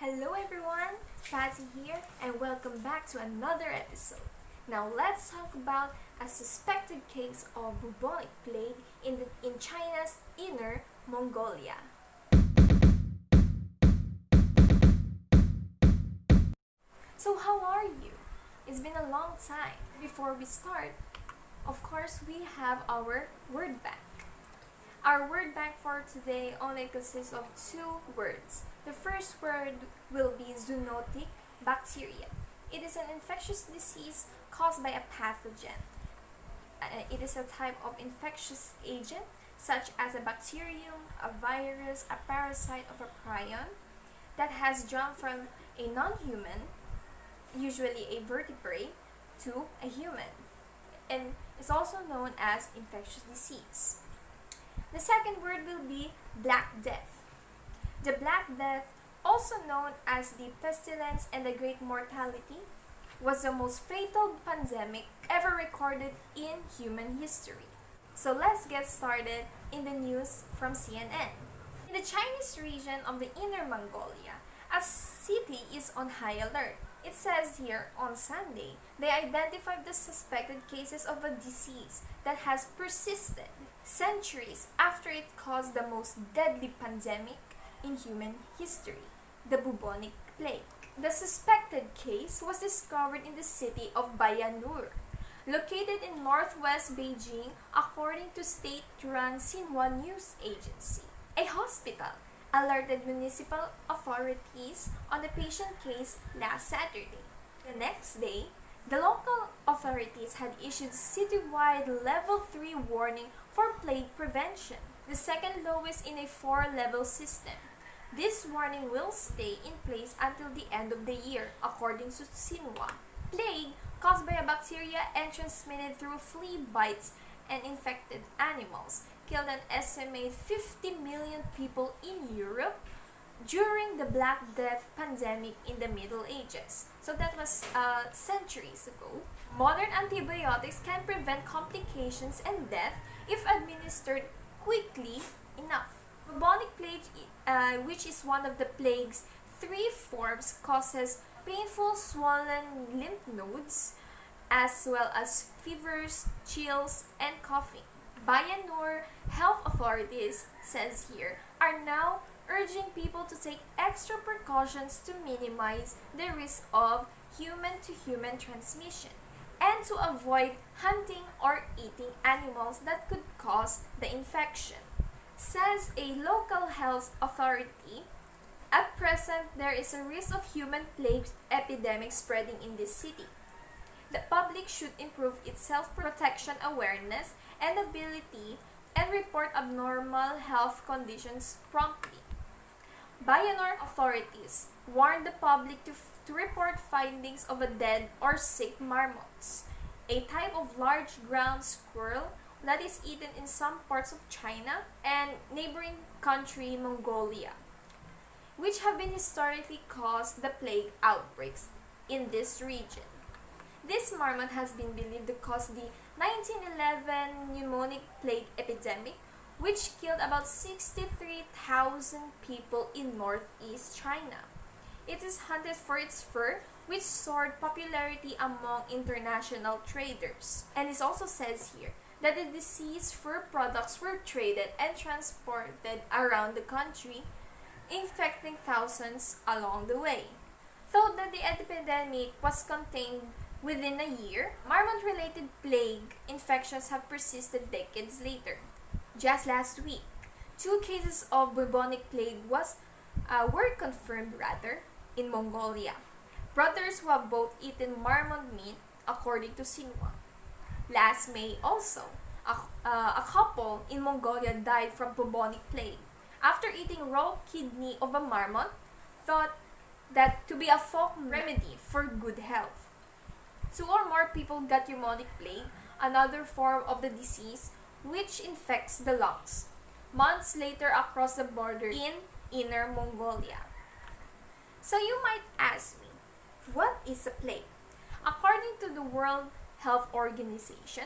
Hello everyone, it's Patty here and welcome back to another episode. Now let's talk about a suspected case of bubonic plague in China's Inner Mongolia. So how are you? It's been a long time. Before we start, of course we have our word bank. Our word bank for today only consists of two words. The first word will be zoonotic bacteria. It is an infectious disease caused by a pathogen. It is a type of infectious agent such as a bacterium, a virus, a parasite of a prion that has jumped from a non-human, usually a vertebrate, to a human, and is also known as infectious disease. The second word will be Black Death. The Black Death, also known as the pestilence and the great mortality, was the most fatal pandemic ever recorded in human history. So let's get started in the news from CNN. In the Chinese region of the Inner Mongolia, a city is on high alert. It says here on Sunday, they identified the suspected cases of a disease that has persisted centuries after it caused the most deadly pandemic in human history, the Bubonic Plague. The suspected case was discovered in the city of Bayanur, located in northwest Beijing, according to state-run Xinhua news agency. A hospital alerted municipal authorities on the patient case last Saturday. The next day, the local authorities had issued citywide level 3 warning for plague prevention, the second lowest in a 4-level system. This warning will stay in place until the end of the year, according to Xinhua. Plague, caused by a bacteria and transmitted through flea bites and infected animals, killed an estimated 50 million people in Europe during the Black Death pandemic in the Middle Ages. So that was centuries ago. Modern antibiotics can prevent complications and death if administered quickly enough. Bubonic plague, which is one of the plague's 3 forms, causes painful swollen lymph nodes as well as fevers, chills, and coughing. Bayanur health authorities, says here, are now urging people to take extra precautions to minimize the risk of human-to-human transmission and to avoid hunting or eating animals that could cause the infection. Says a local health authority, at present there is a risk of human plague epidemic spreading in this city. The public should improve its self-protection awareness and ability and report abnormal health conditions promptly. Bayanur authorities warned the public to report findings of a dead or sick marmots, a type of large ground squirrel that is eaten in some parts of China and neighboring country Mongolia, which have been historically caused the plague outbreaks in this region. This marmot has been believed to cause the 1911 Pneumonic Plague epidemic, which killed about 63,000 people in northeast China. It is hunted for its fur, which soared popularity among international traders. And it also says here that the diseased fur products were traded and transported around the country, infecting thousands along the way. Though that the epidemic was contained within a year, marmot-related plague infections have persisted decades later. Just last week, 2 cases of bubonic plague were confirmed in Mongolia. Brothers who have both eaten marmot meat, according to Xinhua. Last May also, a couple in Mongolia died from bubonic plague after eating raw kidney of a marmot, thought that to be a folk remedy for good health. 2 or more people got pneumonic plague, another form of the disease which infects the lungs, months later across the border in Inner Mongolia. So you might ask me, what is a plague? According to the World Health Organization,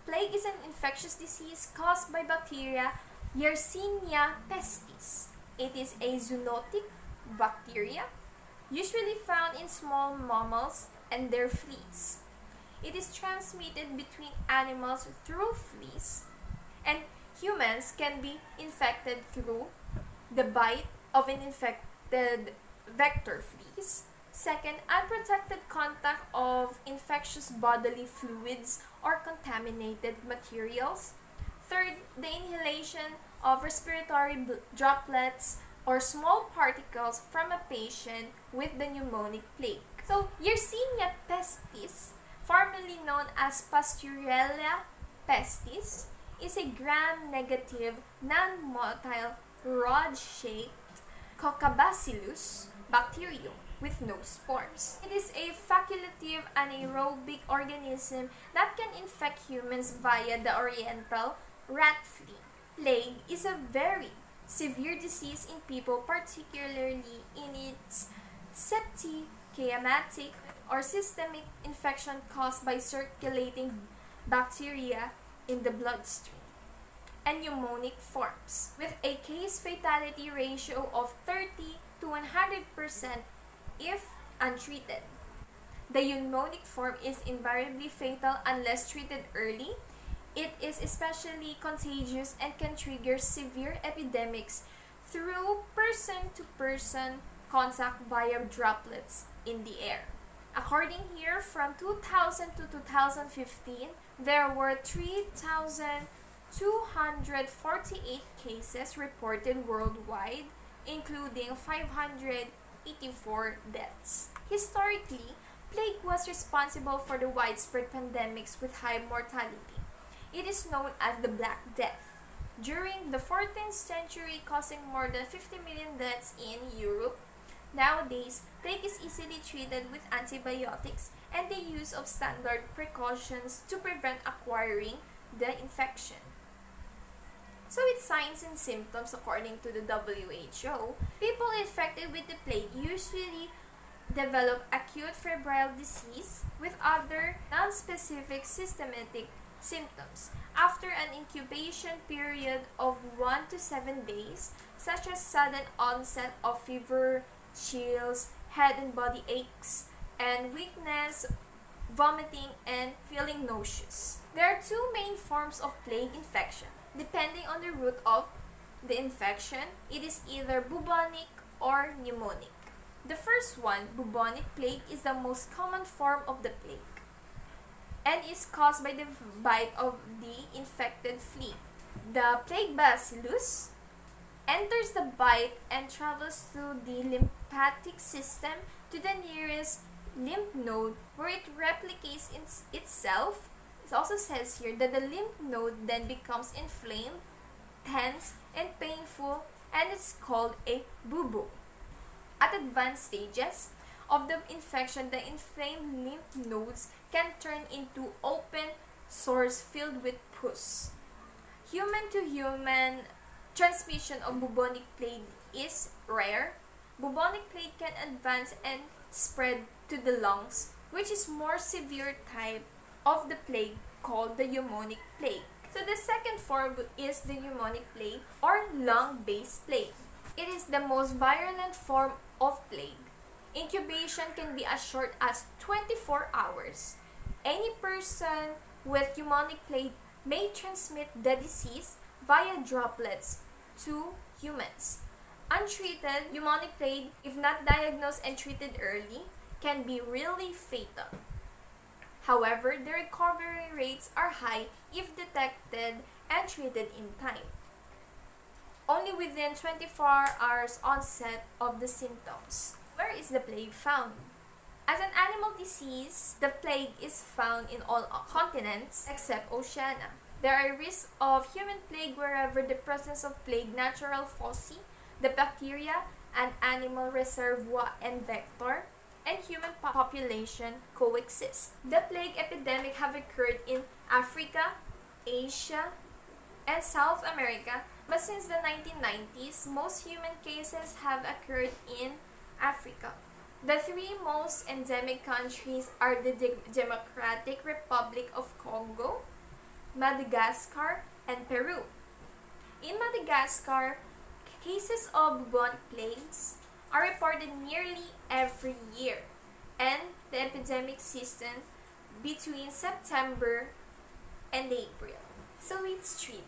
plague is an infectious disease caused by bacteria Yersinia pestis. It is a zoonotic bacteria usually found in small mammals and their fleas. It is transmitted between animals through fleas, and humans can be infected through the bite of an infected vector fleas. Second, unprotected contact of infectious bodily fluids or contaminated materials. Third, the inhalation of respiratory droplets or small particles from a patient with the pneumonic plague. So, Yersinia pestis, formerly known as Pasteurella pestis, is a gram-negative, non-motile, rod-shaped Coccobacillus bacterium with no spores. It is a facultative anaerobic organism that can infect humans via the oriental rat flea. Plague is a very severe disease in people, particularly in its septicemiatic or systemic infection caused by circulating bacteria in the bloodstream, and pneumonic forms, with a case fatality ratio of 30 to 100% if untreated. The pneumonic form is invariably fatal unless treated early. It is especially contagious and can trigger severe epidemics through person-to-person contact via droplets in the air. According here, from 2000 to 2015, there were 3,248 cases reported worldwide, including 584 deaths. Historically, plague was responsible for the widespread pandemics with high mortality. It is known as the Black Death. During the 14th century, causing more than 50 million deaths in Europe. Nowadays, plague is easily treated with antibiotics and the use of standard precautions to prevent acquiring the infection. So its signs and symptoms according to the WHO, people infected with the plague usually develop acute febrile disease with other non-specific systematic symptoms after an incubation period of 1 to 7 days, such as sudden onset of fever, chills, head and body aches, and weakness, vomiting, and feeling nauseous. There are two main forms of plague infection. Depending on the root of the infection, it is either bubonic or pneumonic. The first one, bubonic plague, is the most common form of the plague and is caused by the bite of the infected flea. The plague bacillus enters the bite and travels through the lymphatic system to the nearest lymph node where it replicates itself. It also says here that the lymph node then becomes inflamed, tense, and painful, and it's called a bubo. At advanced stages of the infection, the inflamed lymph nodes can turn into open sores filled with pus. Human-to-human transmission of bubonic plague is rare. Bubonic plague can advance and spread to the lungs, which is more severe type of the plague called the pneumonic plague. So the second form is the pneumonic plague or lung-based plague. It is the most virulent form of plague. Incubation can be as short as 24 hours. Any person with pneumonic plague may transmit the disease via droplets to humans. Untreated pneumonic plague, if not diagnosed and treated early, can be really fatal. However, the recovery rates are high if detected and treated in time. Only within 24 hours onset of the symptoms. Where is the plague found? As an animal disease, the plague is found in all continents except Oceania. There are risks of human plague wherever the presence of plague natural foci, the bacteria, an animal reservoir and vector, and human population coexist. The plague epidemic have occurred in Africa, Asia, and South America, but since the 1990s, most human cases have occurred in Africa. The three most endemic countries are the Democratic Republic of Congo, Madagascar, and Peru. In Madagascar, cases of bubonic plagues are reported nearly every year, and the epidemic season between September and April. So its treatment.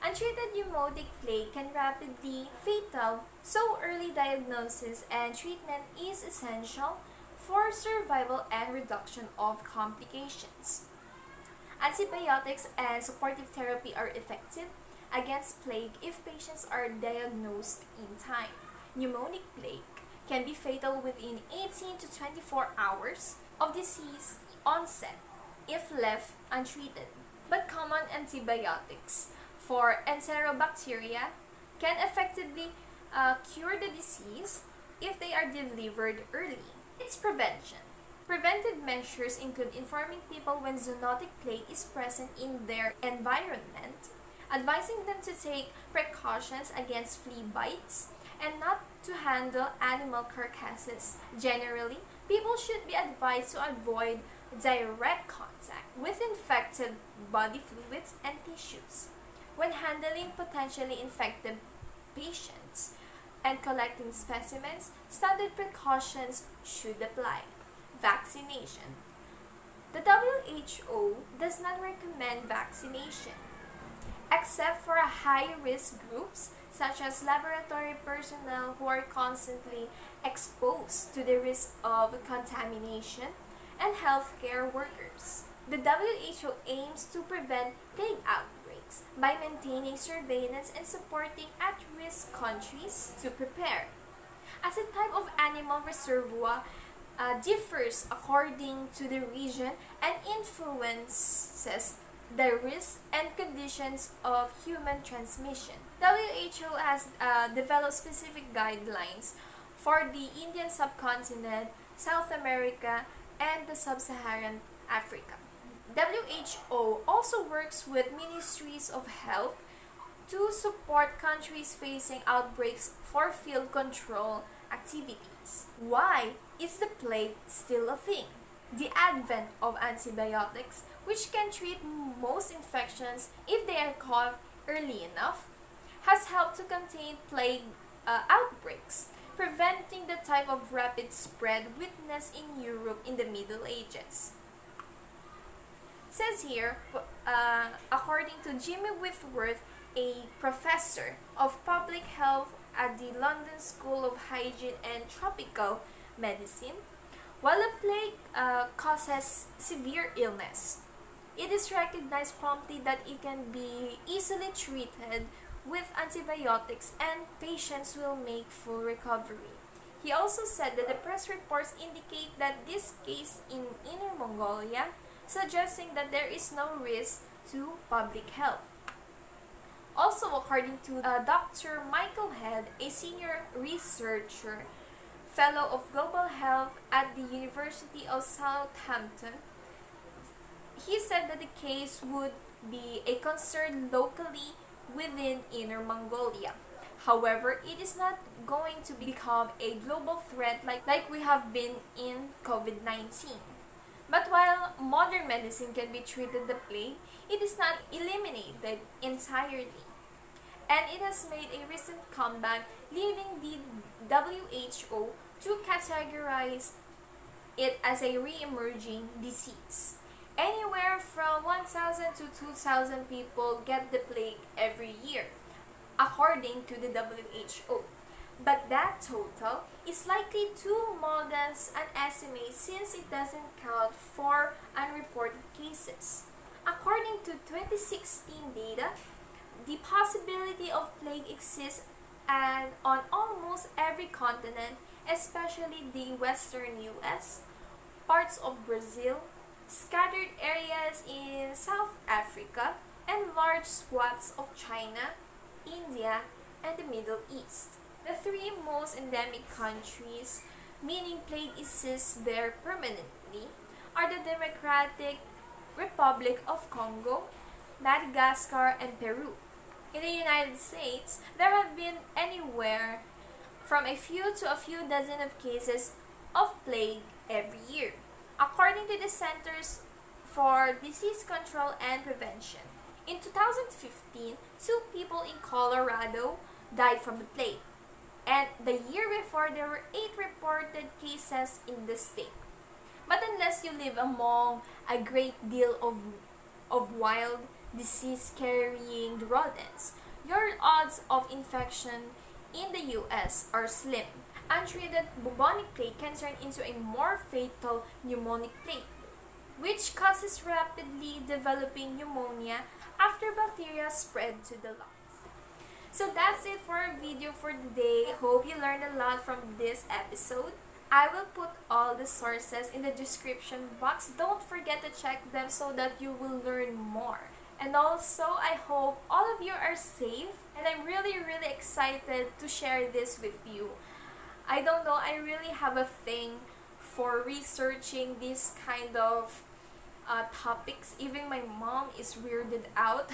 Untreated pneumonic plague can rapidly fatal, so early diagnosis and treatment is essential for survival and reduction of complications. Antibiotics and supportive therapy are effective against plague if patients are diagnosed in time. Pneumonic plague can be fatal within 18 to 24 hours of disease onset if left untreated. But common antibiotics for enterobacteria can effectively cure the disease if they are delivered early. It's prevention. Preventive measures include informing people when zoonotic plague is present in their environment, advising them to take precautions against flea bites, and not to handle animal carcasses. Generally, people should be advised to avoid direct contact with infected body fluids and tissues when handling potentially infected patients and collecting specimens. Standard precautions should apply. Vaccination. The WHO does not recommend vaccination, except for high-risk groups such as laboratory personnel who are constantly exposed to the risk of contamination and healthcare workers. The WHO aims to prevent plague outbreaks by maintaining surveillance and supporting at-risk countries to prepare. As a type of animal reservoir differs according to the region and influences the risks and conditions of human transmission. WHO has developed specific guidelines for the Indian subcontinent, South America, and the Sub-Saharan Africa. WHO also works with ministries of health to support countries facing outbreaks for field control activities. Why is the plague still a thing? The advent of antibiotics, which can treat most infections if they are caught early enough, has helped to contain plague outbreaks, preventing the type of rapid spread witnessed in Europe in the Middle Ages. It says here, according to Jimmy Whitworth, a professor of public health at the London School of Hygiene and Tropical Medicine, while a plague causes severe illness, it is recognized promptly that it can be easily treated with antibiotics and patients will make full recovery. He also said that the press reports indicate that this case in Inner Mongolia, suggesting that there is no risk to public health. Also, according to Dr. Michael Head, a senior researcher, fellow of global health at the University of Southampton, he said that the case would be a concern locally within Inner Mongolia. However, it is not going to become a global threat like we have been in COVID-19. But while modern medicine can be treated the plague, it is not eliminated entirely. And it has made a recent comeback, leading the WHO to categorize it as a re-emerging disease. Anywhere from 1,000 to 2,000 people get the plague every year, according to the WHO. But that total is likely too modest an estimate since it doesn't count for unreported cases. According to 2016 data, the possibility of plague exists and on almost every continent, especially the western US, parts of Brazil, scattered areas in South Africa, and large swaths of China, India, and the Middle East. The three most endemic countries, meaning plague exists there permanently, are the Democratic Republic of Congo, Madagascar, and Peru. In the United States, there have been anywhere from a few to a few dozen of cases of plague every year, according to the Centers for Disease Control and Prevention. In 2015, 2 people in Colorado died from the plague, And the year before, there were 8 reported cases in the state. But unless you live among a great deal of wild, disease-carrying rodents, your odds of infection in the US are slim. Untreated bubonic plague can turn into a more fatal pneumonic plague, which causes rapidly developing pneumonia after bacteria spread to the lungs. So that's it for our video for today. Hope you learned a lot from this episode. I will put all the sources in the description box. Don't forget to check them so that you will learn more. And also, I hope all of you are safe, and I'm really excited to share this with you. I don't know, I really have a thing for researching this kind of topics. Even my mom is weirded out.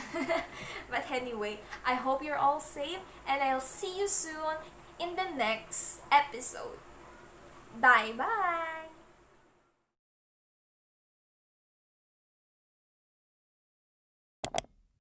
But anyway, I hope you're all safe, and I'll see you soon in the next episode. Bye bye!